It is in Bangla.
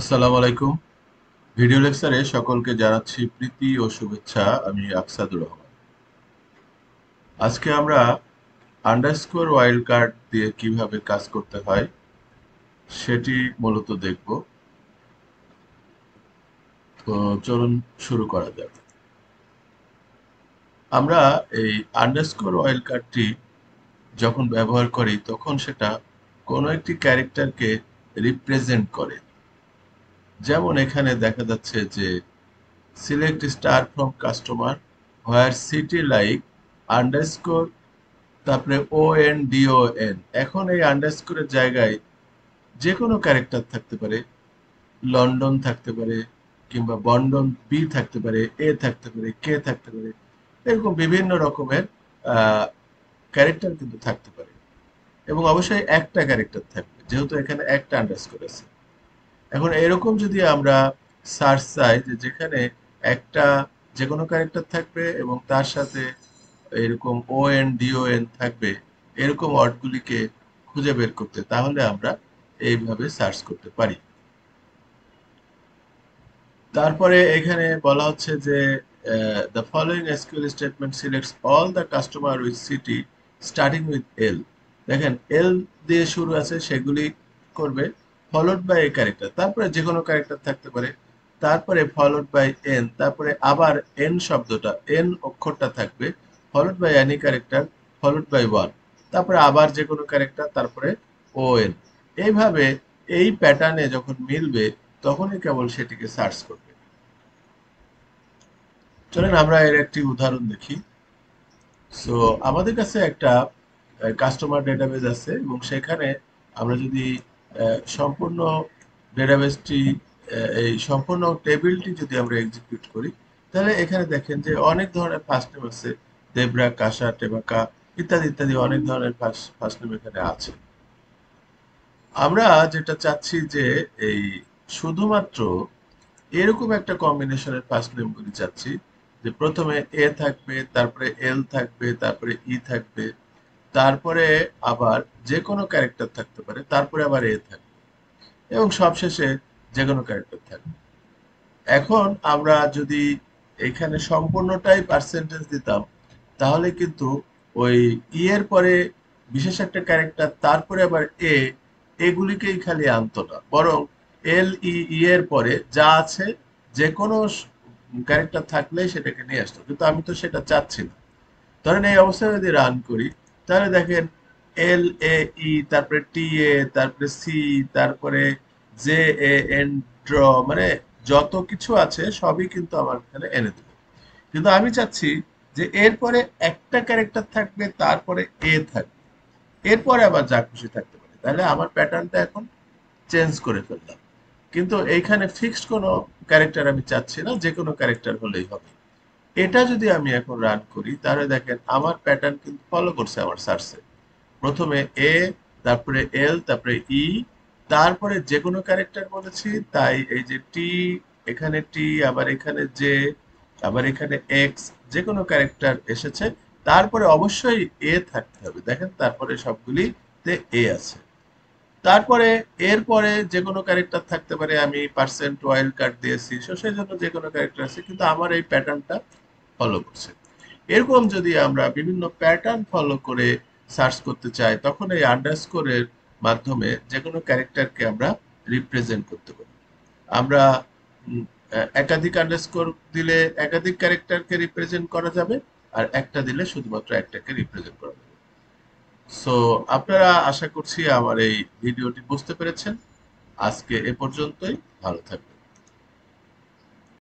আসসালামু আলাইকুম। ভিডিও লেকচারে সকলকে জানাচ্ছি প্রীতি ও শুভেচ্ছা। আমি আকসাদুর রহমান। আজকে আমরা আন্ডারস্কোর ওয়াইল্ড কার্ড দিয়ে কিভাবে কাজ করতে হয় সেটি মূলত দেখব। তো চলুন শুরু করা যাক। আমরা এই আন্ডারস্কোর ওয়াইল্ড কার্ডটি যখন ব্যবহার করি তখন সেটা কোনো একটি ক্যারেক্টারকে রিপ্রেজেন্ট করে। যেমন এখানে দেখা যাচ্ছে যে select star from customer where city like underscore, তারপরে ONDON। এখন এই আন্ডারস্কোরের জায়গায় যে কোনো ক্যারেক্টার থাকতে পারে, লন্ডন থাকতে পারে, কিংবা বন্ডন বি থাকতে পারে, এ থাকতে পারে, কে থাকতে পারে, এরকম বিভিন্ন রকমের ক্যারেক্টার কিন্তু থাকতে পারে। এবং অবশ্যই একটা ক্যারেক্টার থাকবে, যেহেতু এখানে একটা আন্ডারস্কোর আছে। এখন এরকম যদি আমরা সার্চ চাই যে যেখানে একটা যে কোনো ক্যারেক্টার থাকবে এবং তার সাথে এরকম ONDON থাকবে, এরকম ওয়ার্ডগুলিকে খুঁজে বের করতে, তাহলে আমরা এইভাবে সার্চ করতে পারি। তারপরে এখানে বলা হচ্ছে যে the following SQL statement selects all the customer with city starting with L. দেখেন এল দিয়ে শুরু আছে সেগুলি করবে, ফলোড বাই এ ক্যারেক্টার, তারপরে যে কোনো ক্যারেক্টার থাকতে পারে, তারপরে ফলোড বাই এন, তারপরে আবার এন শব্দটা, এন অক্ষরটা থাকবে, followed by any character, followed by one, তারপরে আবার যে কোনো ক্যারেক্টার, তারপরে ON। এইভাবে এই প্যাটার্নে যখন মিলবে তখনই কেবল সেটিকে সার্চ করবে। চলেন আমরা এর একটি উদাহরণ দেখি। সো আমাদের কাছে একটা কাস্টমার ডেটাবেজ আছে এবং সেখানে আমরা যদি সম্পূর্ণ ডেটাবেজটি, এই সম্পূর্ণ টেবিলটি যদি আমরা এক্সিকিউট করি, তাহলে এখানে দেখেন যে অনেক ধরনের ফার্স্ট নেম আছে, দেবরা, কাশা, টেবাকা ইত্যাদি ইত্যাদি অনেক ধরনের ফার্স্ট নেম এখানে আছে। আমরা যেটা চাচ্ছি যে এই শুধুমাত্র এরকম একটা কম্বিনেশনের ফার্স্ট নেম গুলি চাচ্ছি, যে প্রথমে এ থাকবে, তারপরে এল থাকবে, তারপরে ই থাকবে, তারপরে আবার যে কোনো ক্যারেক্টার থাকতে পারে, তারপরে আবার এ থাকবে, এবং সবশেষে যে কোনো ক্যারেক্টার থাকবে। এখন আমরা যদি এখানে সম্পূর্ণটাই পার্সেন্টেজ দিতাম, তাহলে কিন্তু ওই ই এর পরে বিশেষ একটা ক্যারেক্টার, তারপরে আবার এ, এগুলিকেই খালি আনতো না, বরং ই এর পরে যা আছে যে কোনো ক্যারেক্টার থাকলেই সেটাকে নিয়ে আসতো। কিন্তু আমি তো সেটা চাচ্ছি না। ধরেন এই অবস্থায় যদি রান করি, তাহলে দেখেন LAE, তারপরে TA, তারপরে সি, তারপরে JAN, ড্র, মানে যত কিছু আছে সবই কিন্তু আমার এখানে এনে দেবে। কিন্তু আমি চাচ্ছি যে এরপরে একটা ক্যারেক্টার থাকবে, তারপরে এ থাকবে, এরপরে আবার যা খুশি থাকতে পারে। তাহলে আমার প্যাটার্নটা এখন চেঞ্জ করে ফেললাম। কিন্তু এইখানে ফিক্সড কোনো ক্যারেক্টার আমি চাচ্ছি না, যে কোনো ক্যারেক্টার হলেই হবে। এটা যদি আমি এখন রান করি, তাহলে দেখেন আমার প্যাটার্ন কিন্তু ফলো করছে আমার সার্চে। প্রথমে এ, তারপরে এল, তারপরে ই, তারপরে যে কোনো ক্যারেক্টার বলেছি, তাই এই যে টি, এখানে টি, আবার এখানে জে, আবার এখানে এক্স, যে কোনো ক্যারেক্টার এসেছে, তারপরে অবশ্যই এ থাকতে হবে। দেখেন তারপরে সবগুলিতে এ আছে। তারপরে এরপরে যে কোনো ক্যারেক্টার থাকতে পারে, আমি পার্সেন্ট ওয়াইল্ড কার্ড দিয়েছি, সো সেই জন্য যে কোনো ক্যারেক্টার আছে, কিন্তু আমার এই প্যাটার্নটা ফলো করছে। এরকম যদি আমরা বিভিন্ন প্যাটার্ন ফলো করে সার্চ করতে চাই, তখন এই আন্ডারস্কোরের মাধ্যমে যে কোনো ক্যারেক্টারকে আমরা রিপ্রেজেন্ট করতে পারি। আমরা একাধিক আন্ডারস্কোর দিলে একাধিক ক্যারেক্টারকে রিপ্রেজেন্ট করা যাবে, আর একটা দিলে শুধুমাত্র একটাকে রিপ্রেজেন্ট করা যাবে। সো আপনারা, আশা করছি আমার এই ভিডিওটি বুঝতে পেরেছেন। আজকে এ পর্যন্তই। ভালো থাকবেন।